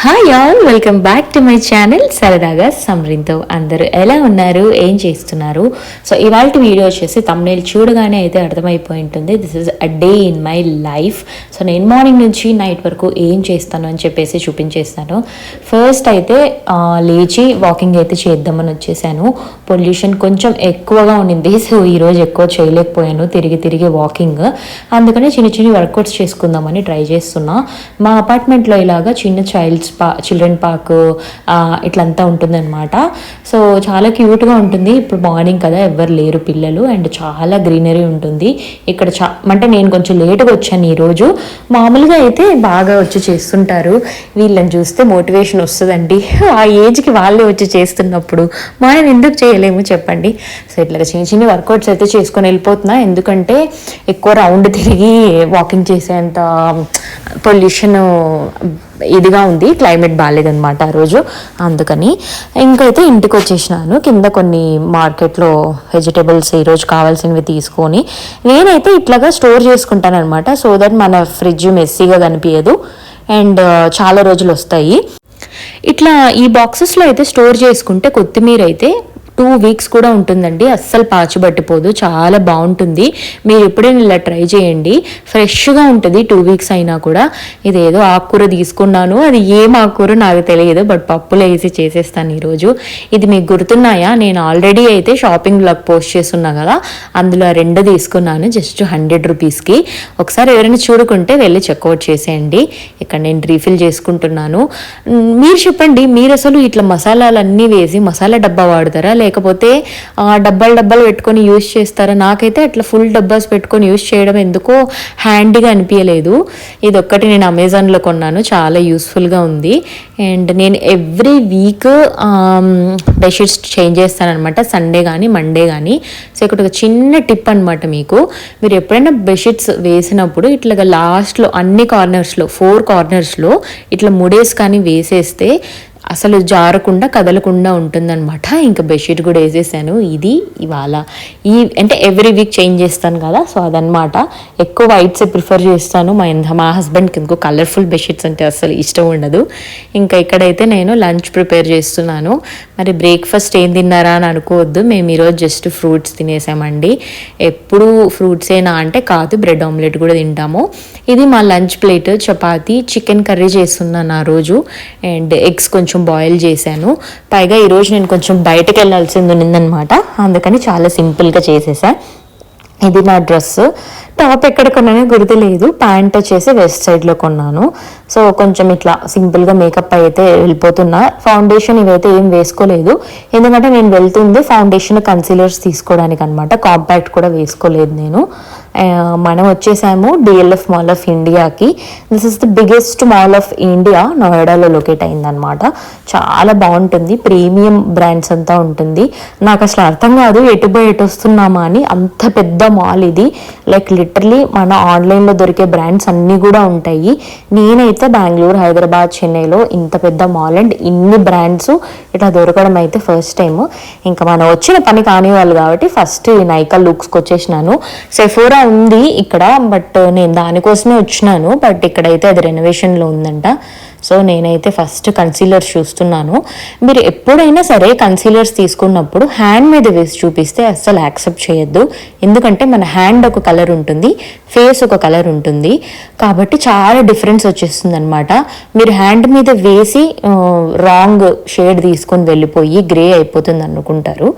Hi all, welcome back to my channel సరదాగా సమ్రింతో. అందరూ ఎలా ఉన్నారు, ఏం చేస్తున్నారు? సో ఇవాళ వీడియో వచ్చేసి తమ్నేల్ చూడగానే అయితే అర్థమైపోయి ఉంటుంది. This is a day in my life. So నేను మార్నింగ్ నుంచి నైట్ వరకు ఏం చేస్తాను అని చెప్పేసి చూపించేస్తాను. ఫస్ట్ అయితే లేచి వాకింగ్ అయితే చేద్దామని వచ్చేసాను. పొల్యూషన్ కొంచెం ఎక్కువగా ఉండింది, సో ఈరోజు ఎక్కువ చేయలేకపోయాను తిరిగి వాకింగ్. అందుకని చిన్న వర్కౌట్స్ చేసుకుందామని ట్రై చేస్తున్నా. మా అపార్ట్మెంట్లో ఇలాగా చిన్న చిల్డ్రన్ పార్క్ ఇట్లంతా ఉంటుందన్నమాట. సో చాలా క్యూట్గా ఉంటుంది. ఇప్పుడు మార్నింగ్ కదా, ఎవ్వరు లేరు పిల్లలు, అండ్ చాలా గ్రీనరీ ఉంటుంది ఇక్కడ. అంటే నేను కొంచెం లేటుగా వచ్చాను ఈరోజు. మామూలుగా అయితే బాగా వచ్చి చేస్తుంటారు. వీళ్ళని చూస్తే మోటివేషన్ వస్తుందండి. ఆ ఏజ్కి వాళ్ళే వచ్చి చేస్తున్నప్పుడు మనం ఎందుకు చేయలేము చెప్పండి. సో ఇట్లా చిన్న వర్కౌట్స్ అయితే చేసుకొని వెళ్ళిపోతున్నా. ఎందుకంటే ఎక్కువ రౌండ్ తిరిగి వాకింగ్ చేసేంత పొల్యూషన్ ఇదిగా ఉంది, క్లైమేట్ బాగాలేదనమాట ఆ రోజు. అందుకని ఇంకైతే ఇంటికి వచ్చేసినాను. కింద కొన్ని మార్కెట్లో వెజిటేబుల్స్ ఈరోజు కావాల్సినవి తీసుకొని నేనైతే ఇట్లాగా స్టోర్ చేసుకుంటాను అనమాట. సో దట్ మన ఫ్రిడ్జ్ మెస్సీగా కనిపించదు అండ్ చాలా రోజులు వస్తాయి. ఇట్లా ఈ బాక్సెస్లో అయితే స్టోర్ చేసుకుంటే కొత్తిమీర అయితే 2 వీక్స్ కూడా ఉంటుందండి. అస్సలు పాచి పట్టిపోదు, చాలా బాగుంటుంది. మీరు ఎప్పుడైనా ఇలా ట్రై చేయండి, ఫ్రెష్గా ఉంటుంది 2 వీక్స్ అయినా కూడా. ఇదేదో ఆకుకూర తీసుకున్నాను, అది ఏం ఆకుకూర నాకు తెలియదు, బట్ పప్పులో వేసి చేసేస్తాను ఈరోజు. ఇది మీకు గుర్తున్నాయా? నేను ఆల్రెడీ అయితే షాపింగ్ బ్లాగ్ పోస్ట్ చేస్తున్నా కదా, అందులో 2 తీసుకున్నాను జస్ట్ 100 రూపీస్కి. ఒకసారి ఎవరైనా చూడుకుంటే వెళ్ళి చెక్అవుట్ చేసేయండి. ఇక్కడ నేను రీఫిల్ చేసుకుంటున్నాను. మీరు చెప్పండి, మీరు అసలు ఇట్లా మసాలాలన్నీ వేసి మసాలా డబ్బా వాడతారా, లేకపోతే డబ్బాలు పెట్టుకొని యూజ్ చేస్తారా? నాకైతే అట్లా ఫుల్ డబ్బాస్ పెట్టుకొని యూజ్ చేయడం ఎందుకో హ్యాండీగా అనిపించలేదు. ఇది ఒక్కటి నేను అమెజాన్లో కొన్నాను, చాలా యూస్ఫుల్గా ఉంది. అండ్ నేను ఎవ్రీ వీక్ బెడ్షీట్స్ చేంజ్ చేస్తానమాట, సండే కానీ మండే కానీ. సో ఇక్కడ ఒక చిన్న టిప్ అనమాట మీకు. మీరు ఎప్పుడైనా బెడ్షీట్స్ వేసినప్పుడు ఇట్లాగా లాస్ట్లో అన్ని కార్నర్స్లో 4 కార్నర్స్లో ఇట్లా ముడేసి కానీ వేసేస్తే అసలు జారకుండా కదలకుండా ఉంటుందన్నమాట. ఇంకా బెడ్షీట్ కూడా వేసేసాను. ఇది ఇవాళ అంటే ఎవ్రీ వీక్ చేంజ్ చేస్తాను కదా, సో అదనమాట. ఎక్కువ వైట్సే ప్రిఫర్ చేస్తాను. మా హస్బెండ్కి ఎందుకు కలర్ఫుల్ బెడ్షీట్స్ అంటే అసలు ఇష్టం ఉండదు. ఇంకా ఇక్కడైతే నేను లంచ్ ప్రిపేర్ చేస్తున్నాను. మరి బ్రేక్ఫాస్ట్ ఏం తిన్నారా అని అనుకోవద్దు, మేము ఈరోజు జస్ట్ ఫ్రూట్స్ తినేసామండి. ఎప్పుడు ఫ్రూట్సేనా అంటే కాదు, బ్రెడ్ ఆమ్లెట్ కూడా తింటాము. ఇది మా lunch plate. Chapati chicken curry చేస్తున్నాను ఆ రోజు, అండ్ ఎగ్స్ కొంచెం బాయిల్ చేశాను. పైగా ఈరోజు నేను కొంచెం బయటకు వెళ్ళాల్సింది ఉందనమాట, అందుకని చాలా సింపుల్గా చేసేసా. ఇది నా డ్రెస్. టాప్ ఎక్కడ కొన్నానో గుర్తులేదు. ప్యాంట్ వచ్చేసి వెస్ట్ సైడ్లో కొన్నాను. సో కొంచెం ఇట్లా సింపుల్గా మేకప్ అయితే వెళ్ళిపోతున్నా. ఫౌండేషన్ ఇవైతే ఏం వేసుకోలేదు, ఎందుకంటే నేను వెళ్తుంది ఫౌండేషన్ కన్సీలర్స్ తీసుకోవడానికి అనమాట. కాంపాక్ట్ కూడా వేసుకోలేదు నేను. మనం వచ్చేసాము డిఎల్ఎఫ్ మాల్ ఆఫ్ ఇండియాకి. This is the biggest mall of India, నోయిడాలో లొకేట్ అయిందనమాట. చాలా బాగుంటుంది, ప్రీమియం బ్రాండ్స్ అంతా ఉంటుంది. నాకు అసలు అర్థం కాదు ఎటు వస్తున్నామా అని. అంత పెద్ద మాల్ ఇది. లైక్ లిటరలీ మన ఆన్లైన్లో దొరికే బ్రాండ్స్ అన్నీ కూడా ఉంటాయి. నేనైతే బెంగళూరు, హైదరాబాద్, చెన్నైలో ఇంత పెద్ద మాల్ అండ్ ఇన్ని బ్రాండ్స్ ఇట్లా దొరకడం అయితే ఫస్ట్ టైం. ఇంకా మనం వచ్చిన పని కానివ్వాలి కాబట్టి ఫస్ట్ ఈ నైకా లుక్స్కి వచ్చేసినాను. సెఫోరా ఉంది ఇక్కడ, బట్ నేను దానికోసమే వచ్చినాను. బట్ ఇక్కడైతే అది రెనోవేషన్లో ఉందంట. సో నేనైతే ఫస్ట్ కన్సీలర్స్ చూస్తున్నాను. మీరు ఎప్పుడైనా సరే కన్సీలర్స్ తీసుకున్నప్పుడు హ్యాండ్ మీద వేసి చూపిస్తే అస్సలు యాక్సెప్ట్ చేయొద్దు. ఎందుకంటే మన హ్యాండ్ ఒక కలర్ ఉంటుంది, ఫేస్ ఒక కలర్ ఉంటుంది, కాబట్టి చాలా డిఫరెన్స్ వచ్చేస్తుంది అనమాట. మీరు హ్యాండ్ మీద వేసి రాంగ్ షేడ్ తీసుకొని వెళ్ళిపోయి గ్రే అయిపోతుంది అనుకుంటారు.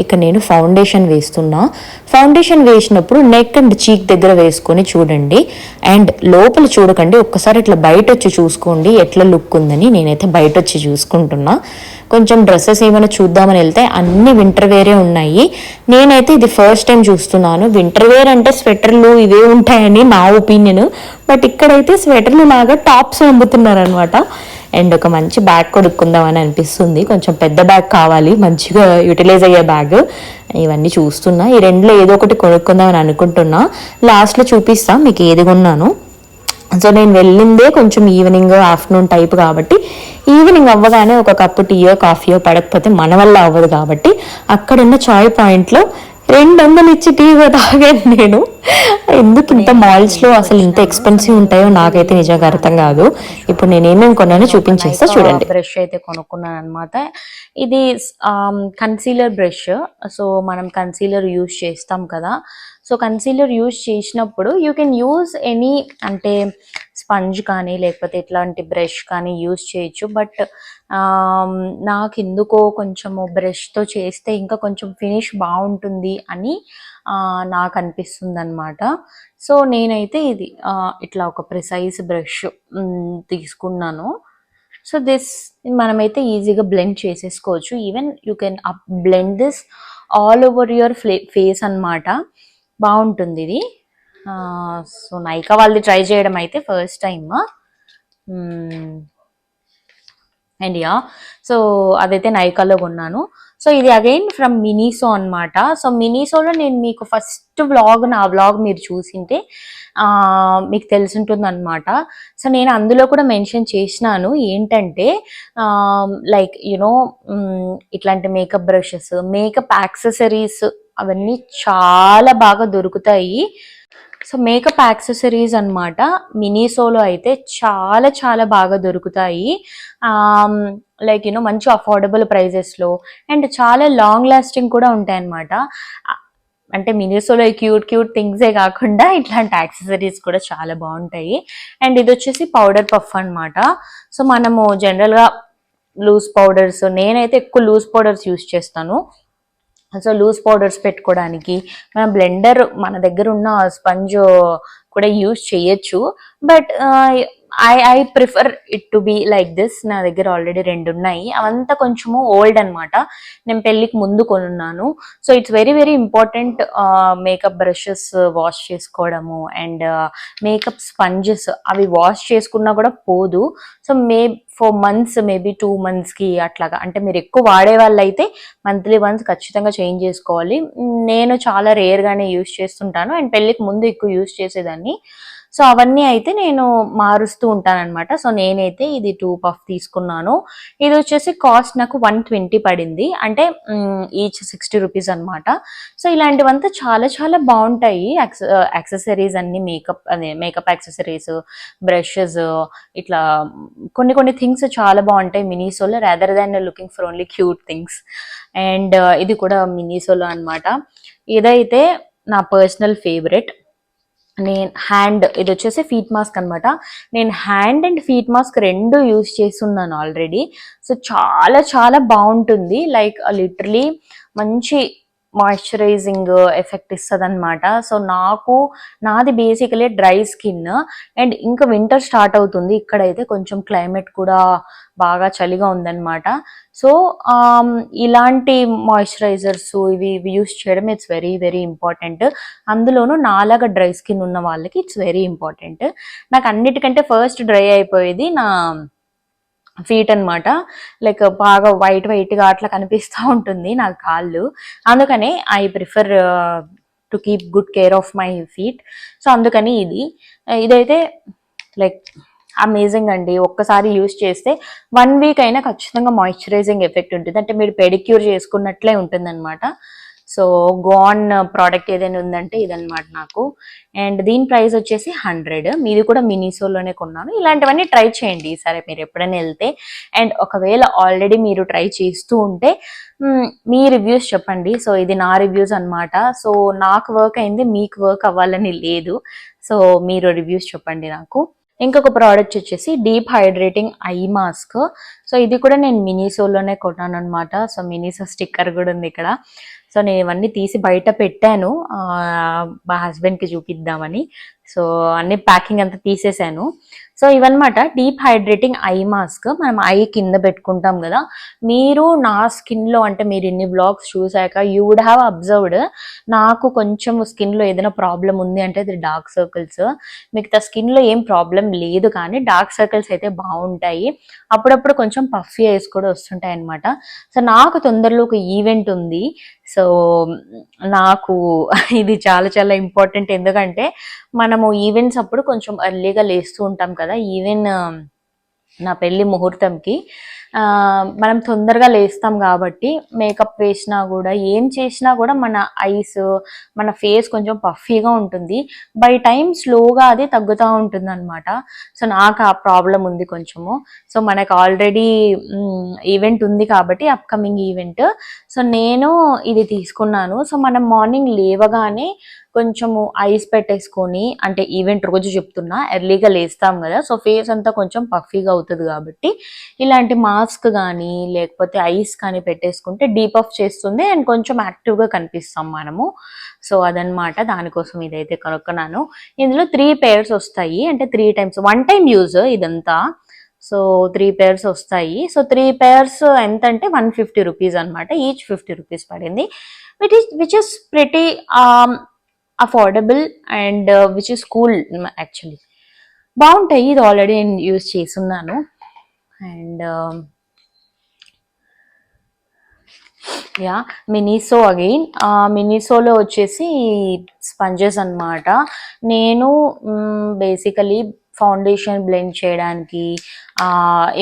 ఇక నేను ఫౌండేషన్ వేస్తున్నా. ఫౌండేషన్ వేసినప్పుడు నెక్ అండ్ చీక్ దగ్గర వేసుకొని చూడండి, అండ్ లోపల చూడకండి. ఒక్కసారి ఇట్లా బయట వచ్చి చూసుకోండి ఎట్లా లుక్ ఉందని. నేనైతే బయట వచ్చి చూసుకుంటున్నా. కొంచెం డ్రెస్సెస్ ఏమైనా చూద్దామని వెళ్తే అన్ని వింటర్ వేరే ఉన్నాయి. నేనైతే ఇది ఫస్ట్ టైం చూస్తున్నాను. వింటర్ వేర్ అంటే స్వెటర్లు ఇవే ఉంటాయని నా ఒపీనియన్, బట్ ఇక్కడైతే స్వెటర్లు లాగా టాప్స్ అమ్ముతున్నారు అనమాట. అండ్ ఒక మంచి బ్యాగ్ కొనుక్కుందామని అనిపిస్తుంది. కొంచెం పెద్ద బ్యాగ్ కావాలి, మంచిగా యూటిలైజ్ అయ్యే బ్యాగ్. ఇవన్నీ చూస్తున్నా. ఈ రెండులో ఏదో ఒకటి కొనుక్కుందామని అనుకుంటున్నా. లాస్ట్లో చూపిస్తా మీకు ఏది కొన్నాను. సో నేను వెళ్ళిందే కొంచెం ఈవినింగ్ ఆఫ్టర్నూన్ టైప్ కాబట్టి, ఈవినింగ్ అవ్వగానే ఒక కప్పు టీయో కాఫీయో పడకపోతే మన వల్ల అవ్వదు కాబట్టి అక్కడున్న చాయ్ పాయింట్లో 200 ఇచ్చి టీ తాగాను నేను. ఎందుకు ఇంత మాల్స్లో అసలు ఇంత ఎక్స్పెన్సివ్ ఉంటాయో నాకైతే నిజంగా అర్థం కాదు. ఇప్పుడు నేను ఏమేమి కొన్నానో చూపించేస్తా చూడండి. బ్రష్ అయితే కొనుక్కున్నాను అనమాట. ఇది కన్సీలర్ బ్రష్. సో మనం కన్సీలర్ యూజ్ చేస్తాం కదా, సో కన్సీలర్ యూజ్ చేసినప్పుడు యూ కెన్ యూజ్ ఎనీ, అంటే స్పంజ్ కానీ లేకపోతే ఇట్లాంటి బ్రష్ కానీ యూజ్ చేయొచ్చు. బట్ నాకు ఎందుకో కొంచెము బ్రష్తో చేస్తే ఇంకా కొంచెం ఫినిష్ బాగుంటుంది అని నాకు అనిపిస్తుంది అనమాట. సో నేనైతే ఇది ఇట్లా ఒక ప్రిసైజ్ బ్రష్ తీసుకున్నాను. సో దిస్ మనమైతే ఈజీగా బ్లెండ్ చేసేసుకోవచ్చు. Even you can blend this all over your face అనమాట. బాగుంటుంది ఇది. సో నైకా వాళ్ళది ట్రై చేయడం అయితే first time. And yeah, so అదైతే నైకాలో కొన్నాను. సో ఇది అగైన్ ఫ్రమ్ మినీసో అనమాట. సో మినీసోలో నేను మీకు ఫస్ట్ నా వ్లాగ్ మీరు చూసింటే మీకు తెలిసింటుంది అనమాట. సో నేను అందులో కూడా మెన్షన్ చేసినాను ఏంటంటే లైక్ యునో ఇట్లాంటి మేకప్ బ్రషెస్, మేకప్ యాక్సెసరీస్ అవన్నీ చాలా బాగా దొరుకుతాయి. సో మేకప్ యాక్సెసరీస్ అనమాట మినీసోలో అయితే చాలా చాలా బాగా దొరుకుతాయి. లైక్ యూనో మంచి అఫోర్డబుల్ ప్రైజెస్లో అండ్ చాలా లాంగ్ లాస్టింగ్ కూడా ఉంటాయి అనమాట. అంటే మినీసోలో క్యూట్ థింగ్సే కాకుండా ఇట్లాంటి యాక్సెసరీస్ కూడా చాలా బాగుంటాయి. అండ్ ఇది వచ్చేసి పౌడర్ పఫ్ అనమాట. సో మనము జనరల్గా లూజ్ పౌడర్స్, నేనైతే ఎక్కువ లూజ్ పౌడర్స్ యూస్ చేస్తాను. సో లూజ్ పౌడర్స్ పెట్టుకోవడానికి మన బ్లెండర్, మన దగ్గర ఉన్న స్పంజ్ కూడా యూజ్ చేయొచ్చు. But I prefer it to be like this. నా దగ్గర ఆల్రెడీ 2 ఉన్నాయి. అవంతా కొంచెము ఓల్డ్ అనమాట, నేను పెళ్ళికి ముందు కొనున్నాను. So it's very very important makeup brushes wash చేసుకోవడము అండ్ మేకప్ స్పంజెస్ అవి వాష్ చేసుకున్నా కూడా పోదు. సో ఫర్ మంత్స్, మేబీ 2 monthsకి అట్లాగా, అంటే మీరు ఎక్కువ వాడే వాళ్ళు అయితే మంత్లీ వన్స్ ఖచ్చితంగా చేంజ్ చేసుకోవాలి. నేను చాలా రేర్గానే యూజ్ చేస్తుంటాను అండ్ పెళ్ళికి ముందు ఎక్కువ యూజ్ చేసేదాన్ని. సో అవన్నీ అయితే నేను మారుస్తూ ఉంటాను అనమాట. సో నేనైతే ఇది 2 puff తీసుకున్నాను. ఇది వచ్చేసి కాస్ట్ నాకు 120 పడింది, అంటే ఈచ్ 60 రూపీస్ అనమాట. సో ఇలాంటివంతా చాలా చాలా బాగుంటాయి. యాక్సెసరీస్ అన్ని, మేకప్ యాక్సెసరీస్, బ్రషెస్, ఇట్లా కొన్ని థింగ్స్ చాలా బాగుంటాయి మినీసోలో, rather than looking for only cute things. And ఇది కూడా మినీసోలో అనమాట. ఇదైతే నా పర్సనల్ ఫేవరెట్. ఇది వచ్చేసి ఫీట్ మాస్క్ అనమాట. నేను hand and feet mask 2 use చేస్తున్నాను ఆల్రెడీ. సో చాలా చాలా బాగుంటుంది. లైక్ లిటరలీ మంచి మాయిశ్చరైజింగ్ ఎఫెక్ట్ ఇస్తుంది అనమాట. సో నాది బేసికలీ డ్రై స్కిన్ అండ్ ఇంకా వింటర్ స్టార్ట్ అవుతుంది. ఇక్కడైతే కొంచెం క్లైమేట్ కూడా బాగా చలిగా ఉందన్నమాట. సో ఇలాంటి మాయిశ్చరైజర్స్ ఇవి యూస్ చేయడం ఇట్స్ వెరీ వెరీ ఇంపార్టెంట్. అందులోనూ నాలాగా డ్రై స్కిన్ ఉన్న వాళ్ళకి ఇట్స్ వెరీ ఇంపార్టెంట్. నాకు అన్నిటికంటే ఫస్ట్ డ్రై అయిపోయేది నా ఫీట్ అనమాట. లైక్ బాగా వైట్గా అట్లా కనిపిస్తూ ఉంటుంది నా కాళ్ళు. అందుకనే I prefer to keep good care of my feet. So అందుకని ఇదైతే లైక్ అమేజింగ్ అండి. ఒక్కసారి యూజ్ చేస్తే 1 week అయినా ఖచ్చితంగా మాయిశ్చరైజింగ్ ఎఫెక్ట్ ఉంటుంది. అంటే మీరు పెడిక్యూర్ చేసుకున్నట్లే ఉంటుంది అనమాట. సో గోన్ ప్రోడక్ట్ ఏదైనా ఉందంటే ఇదనమాట నాకు. అండ్ దీని ప్రైస్ వచ్చేసి 100. మీది కూడా మినీసోలోనే కొన్నాను. ఇలాంటివన్నీ ట్రై చేయండి సరే మీరు ఎప్పుడైనా వెళ్తే. అండ్ ఒకవేళ ఆల్రెడీ మీరు ట్రై చేస్తూ ఉంటే మీ రివ్యూస్ చెప్పండి. సో ఇది నా రివ్యూస్ అనమాట. సో నాకు వర్క్ అయింది, మీకు వర్క్ అవ్వాలని లేదు. సో మీరు రివ్యూస్ చెప్పండి నాకు. ఇంకొక ప్రోడక్ట్ వచ్చేసి deep hydrating eye mask. So ఇది కూడా నేను మినీసోలోనే కొన్నాను అనమాట. సో మినీసో స్టిక్కర్ కూడా ఉంది ఇక్కడ. సో నేను ఇవన్నీ తీసి బయట పెట్టాను మా హస్బెండ్కి చూపిద్దామని. సో అన్ని ప్యాకింగ్ అంతా తీసేసాను. సో ఇవన్నమాట డీప్ హైడ్రేటింగ్ ఐ మాస్క్. మనం ఐ కింద పెట్టుకుంటాం కదా. మీరు నా స్కిన్లో, అంటే మీరు ఇన్ని బ్లాగ్స్ చూసాక యూ వుడ్ హ్యావ్ అబ్జర్వ్డ్, నాకు కొంచెం స్కిన్లో ఏదైనా ప్రాబ్లం ఉంది అంటే అది డార్క్ సర్కిల్స్. మిగతా స్కిన్లో ఏం ప్రాబ్లం లేదు, కానీ డార్క్ సర్కిల్స్ అయితే బాగుంటాయి. అప్పుడప్పుడు కొంచెం పఫీ ఐస్ కూడా వస్తుంటాయి అనమాట. సో నాకు తొందరలో ఒక ఈవెంట్ ఉంది. సో నాకు ఇది చాలా చాలా ఇంపార్టెంట్. ఎందుకంటే మనము ఈవెంట్స్ అప్పుడు కొంచెం ఎర్లీగా లేస్తూ ఉంటాం కదా. ఈవెన్ నా పెళ్లి ముహూర్తంకి మనం తొందరగా లేస్తాం కాబట్టి మేకప్ వేసినా కూడా ఏం చేసినా కూడా మన ఐస్ మన ఫేస్ కొంచెం పఫీగా ఉంటుంది. బై టైం స్లోగా అది తగ్గుతూ ఉంటుంది అనమాట. సో నాకు ఆ ప్రాబ్లం ఉంది కొంచెము. సో మనకు ఆల్రెడీ ఈవెంట్ ఉంది కాబట్టి అప్కమింగ్ ఈవెంట్. సో నేను ఇది తీసుకున్నాను. సో మనం మార్నింగ్ లేవగానే కొంచెము ఐస్ పెట్టేసుకొని, అంటే ఈవెంట్ రోజు చెప్తున్నా, ఎర్లీగా లేస్తాం కదా, సో ఫేస్ అంతా కొంచెం పఫీగా అవుతుంది కాబట్టి ఇలాంటి మాస్క్ కానీ లేకపోతే ఐస్ కానీ పెట్టేసుకుంటే డీపఫ్ చేస్తుంది అండ్ కొంచెం యాక్టివ్గా కనిపిస్తాం మనము. సో అదనమాట, దానికోసం ఇదైతే కొనుక్కున్నాను. ఇందులో 3 pairs వస్తాయి, అంటే 3 times 1 time యూజ్ ఇదంతా. సో 3 pairs వస్తాయి. సో 3 pairs ఎంత అంటే 150 రూపీస్ అనమాట. ఈచ్ 50 రూపీస్ పడింది, which is pretty affordable and which is cool actually. బాగుంటాయి, ఇది ఆల్రెడీ నేను యూజ్ చేస్తున్నాను. And yeah, Miniso again. మినిసోలో వచ్చేసి స్పంజెస్ అనమాట. నేను బేసికలీ ఫౌండేషన్ బ్లెండ్ చేయడానికి,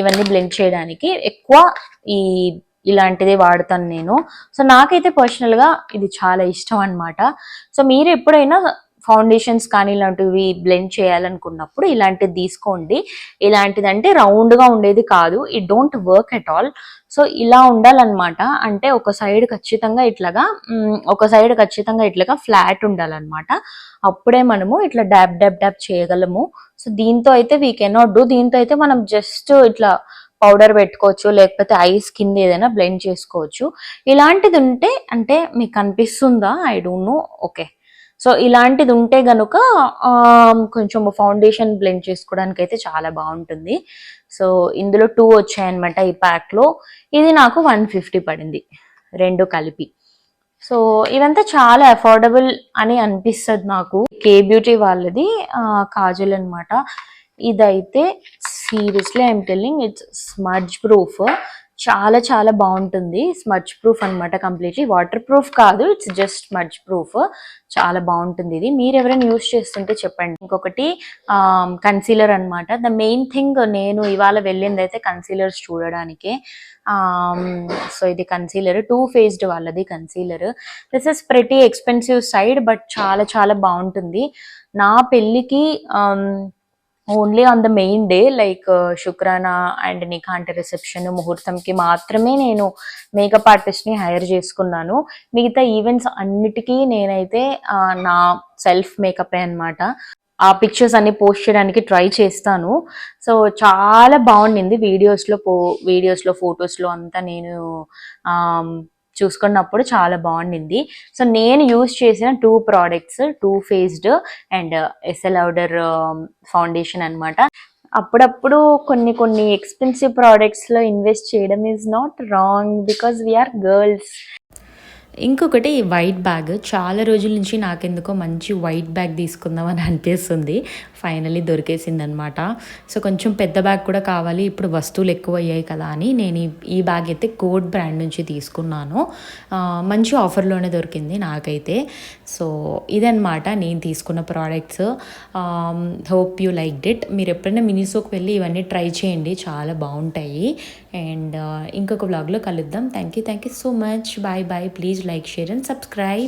ఇవన్నీ బ్లెండ్ చేయడానికి ఎక్కువ ఇలాంటిదే వాడతాను నేను. సో నాకైతే పర్సనల్గా ఇది చాలా ఇష్టం అనమాట. సో మీరు ఎప్పుడైనా ఫౌండేషన్స్ కానీ ఇలాంటివి బ్లెండ్ చేయాలనుకున్నప్పుడు ఇలాంటిది తీసుకోండి. ఇలాంటిదంటే రౌండ్గా ఉండేది కాదు, it don't work at all. So ఇలా ఉండాలన్నమాట, అంటే ఒక సైడ్ ఖచ్చితంగా ఇట్లాగా ఫ్లాట్ ఉండాలన్నమాట. అప్పుడే మనము ఇట్లా డాబ్ డాబ్ డాబ్ చేయగలము. సో దీంతో అయితే వీ కెనాట్ డూ. దీంతో అయితే మనం జస్ట్ ఇట్లా పౌడర్ పెట్టుకోవచ్చు, లేకపోతే ఐస్ కింద ఏదైనా బ్లెండ్ చేసుకోవచ్చు. ఇలాంటిది ఉంటే, అంటే మీకు కనిపిస్తుందా, I don't know, okay. So ఇలాంటిది ఉంటే గనుక కొంచెం ఫౌండేషన్ బ్లెండ్ చేసుకోవడానికి అయితే చాలా బాగుంటుంది. సో ఇందులో 2 వచ్చాయన్నమాట ఈ ప్యాక్లో. ఇది నాకు 150 పడింది 2 కలిపి. సో ఇవంతా చాలా అఫోర్డబుల్ అని అనిపిస్తుంది నాకు. కే బ్యూటీ వాళ్ళది కాజల్ అనమాట. ఇదైతే seriously I'm telling, it's smudge proof. చాలా చాలా బాగుంటుంది. స్మడ్జ్ ప్రూఫ్ అనమాట, కంప్లీట్లీ వాటర్ ప్రూఫ్ కాదు, ఇట్స్ జస్ట్ స్మడ్జ్ ప్రూఫ్. చాలా బాగుంటుంది ఇది. మీరు ఎవరైనా యూస్ చేస్తుంటే చెప్పండి. ఇంకొకటి కన్సీలర్ అనమాట. ద మెయిన్ థింగ్, నేను ఇవాళ వెళ్ళింది అయితే కన్సీలర్స్ చూడడానికే. సో ఇది కన్సీలర్, 2 faced వాళ్ళది concealer. This is pretty expensive side, but చాలా చాలా బాగుంటుంది. నా పెళ్ళికి only on the main day, like శుక్రానా అండ్ నిఖా అంటే రిసెప్షన్, ముహూర్తంకి మాత్రమే నేను మేకప్ ఆర్టిస్ట్ని హైర్ చేసుకున్నాను. మిగతా ఈవెంట్స్ అన్నిటికీ నేనైతే నా సెల్ఫ్ మేకప్ అనమాట. ఆ పిక్చర్స్ అన్ని పోస్ట్ చేయడానికి ట్రై చేస్తాను. సో చాలా బాగుండింది వీడియోస్లో ఫొటోస్లో అంతా నేను చూసుకున్నప్పుడు చాలా బాగుండింది. సో నేను యూజ్ చేసిన 2 products, 2 faced and Estée Lauder foundation అనమాట. అప్పుడప్పుడు కొన్ని ఎక్స్పెన్సివ్ ప్రోడక్ట్స్లో ఇన్వెస్ట్ చేయడం is not wrong, because we're girls. ఇంకొకటి వైట్ బ్యాగ్. చాలా రోజుల నుంచి నాకెందుకో మంచి వైట్ బ్యాగ్ తీసుకుందామని అనిపిస్తుంది. ఫైనల్లీ దొరికేసింది అనమాట. సో కొంచెం పెద్ద బ్యాగ్ కూడా కావాలి, ఇప్పుడు వస్తువులు ఎక్కువ అయ్యాయి కదా అని నేను ఈ బ్యాగ్ అయితే కోడ్ బ్రాండ్ నుంచి తీసుకున్నాను. మంచి ఆఫర్లోనే దొరికింది నాకైతే. సో ఇదనమాట నేను తీసుకున్న products. Hope you liked it. మీరు ఎప్పుడైనా మినిసోకి వెళ్ళి ఇవన్నీ ట్రై చేయండి, చాలా బాగుంటాయి. అండ్ ఇంకొక వ్లాగ్లో కలుద్దాం. Thank you so much. Bye bye. Please like, share and subscribe.